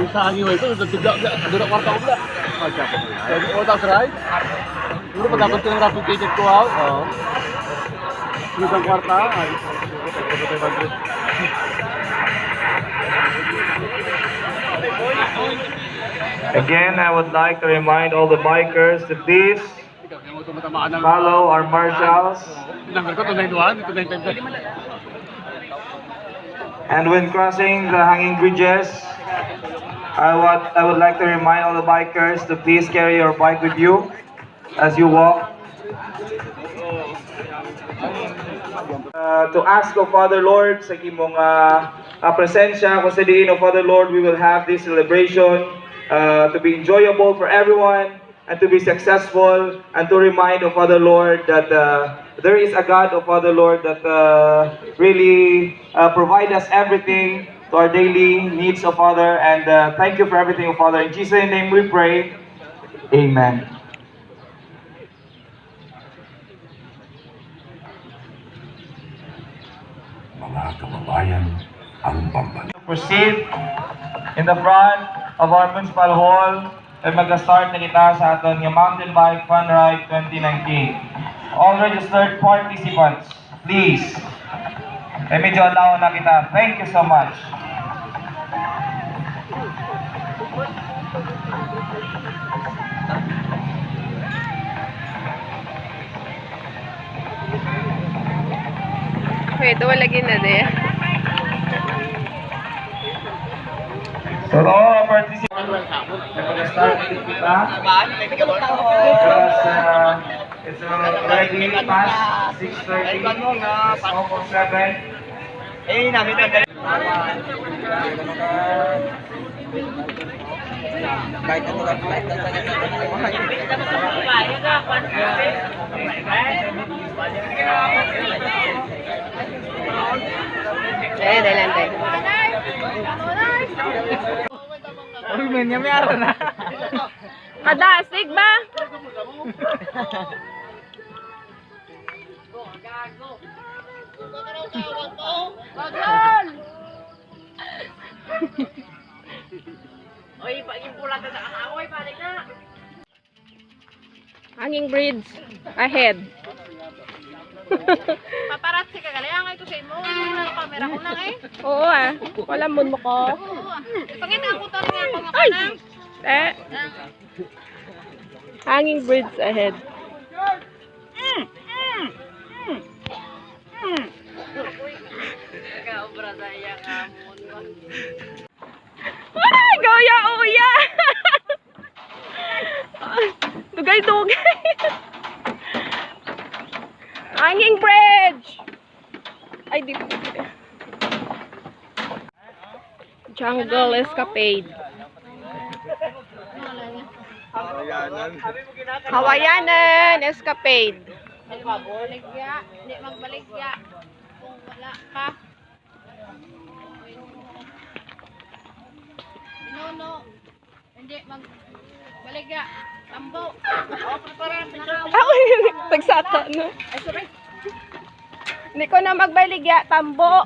Usaha niyo itu udah kwarta udah. Jadi otak serai. Dulu pagkakot ko ng rapid ticket ko out. Isang kwarta. Again, I would like to remind all the bikers to please follow our marshals. And when crossing the hanging bridges, I would like to remind all the bikers to please carry your bike with you as you walk. To ask of Father Lord sa imong presensya kung sa diin of Father Lord, we will have this celebration to be enjoyable for everyone and to be successful, and to remind of Father Lord that there is a God of Father Lord that really provide us everything to our daily needs of Father, and thank you for everything of Father. In Jesus' name we pray. Amen. Mga kababayan, ang pambansa. Proceed in the front of our municipal hall at mag-start na kita sa aton yung Mountain Bike Fun Ride 2019. All registered participants, please. Medyo allow na kita. Thank you so much. Wait, wala lagi na de. So all our participants, mag-start na kita. Because it's already past 6:30. It's almost 7. Dalan. Uy, may ara na. Kadasig ba? Hanging bridge ahead. Paparazzi ka gali, angay ko sa imo. Kamera ko lang eh. Oo wala mo ko. Pangita ko to nga ako makanang. Hanging bridge ahead. Kaobra saya nga mo. Ay, gaya-uya! Dugay-dugay! Hanging bridge! Ay, di ko. Jungle escapade. Hawayanan escapade. Baligya, hindi magbaligya. Kung wala ka. Binuno, hindi magbaligya. Tambo. Ako yung nagsaka, no? Ay, sorry. Hindi ko na magbaligya, tambo.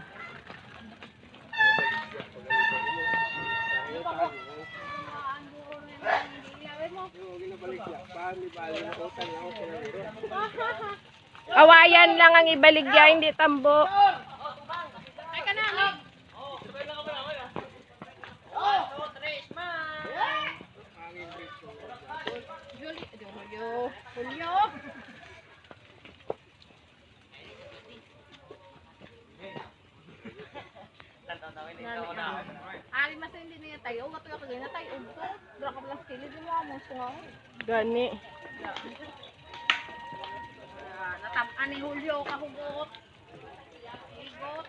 Awayan lang ang ibaligya, hindi tambo. Ay, kanang. Julio. Ali mas hindi niya tayo, wato ka gina tayo ubto. Dra ka lang kilid mo mo so. Gani. Natam-an ni Julio ka hugot. Hugot.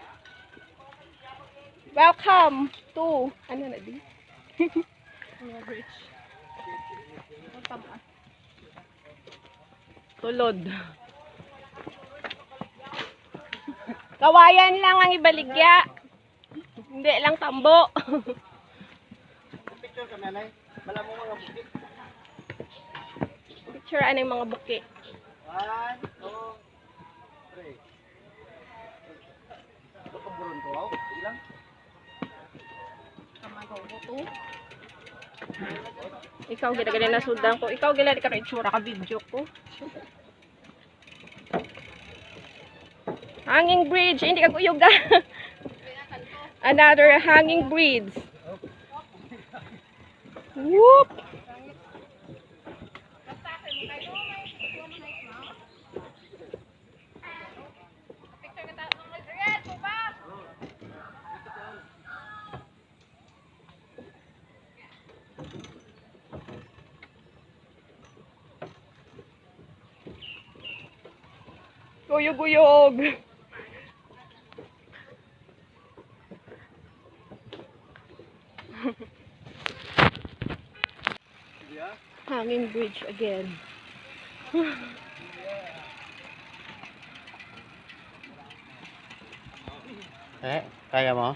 Welcome to ano na di? Bridge. Tulod. Kawayan lang ang ibaligya. Hindi lang tambo. Picture ka nanay. Wala mo mga buki. Picture ano yung mga buki. 1, 2, 3. Ito ka buron ko. Ilang? Ikaw gila na sudan ko. Ikaw gila ka itsura ka video ko. Hanging bridge, hindi ka kuyog ka. Another hanging bridge. Whoop. Guyog-guyog. Hanging bridge again. Kaya mo?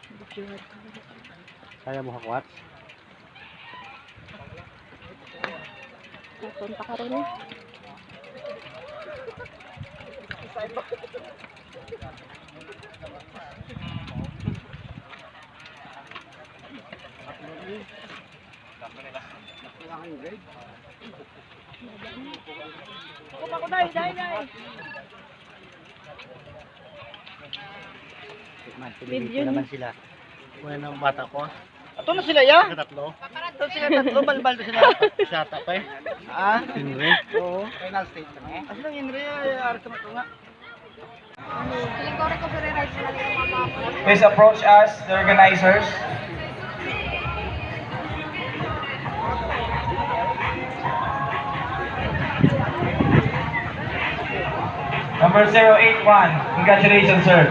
Kaya mo hakwat? Punta ka rin eh. Pinili ko naman sila. Muna ng bata ko. Ato na sila ya? Tatlo. Ato sila tatlo. Balbal na sila. Sata pa eh. Ah? Inre? Oo. Final state na eh. Asa lang Inre? Aras ka matunga. Please approach us, the organizers. Number 081, congratulations, sir.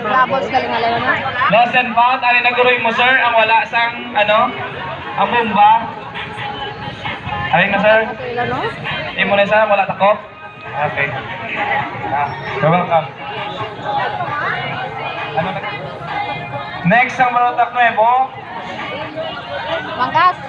Labos galing alala na. Lost and found, ano naguroy mo, sir? Ang wala sang, ano? Ang bomba? Alin na, sir? Hindi mo na isa, wala takop? Okay. You're welcome. Ano na? Next ang Barotak Nuevo. Manggas.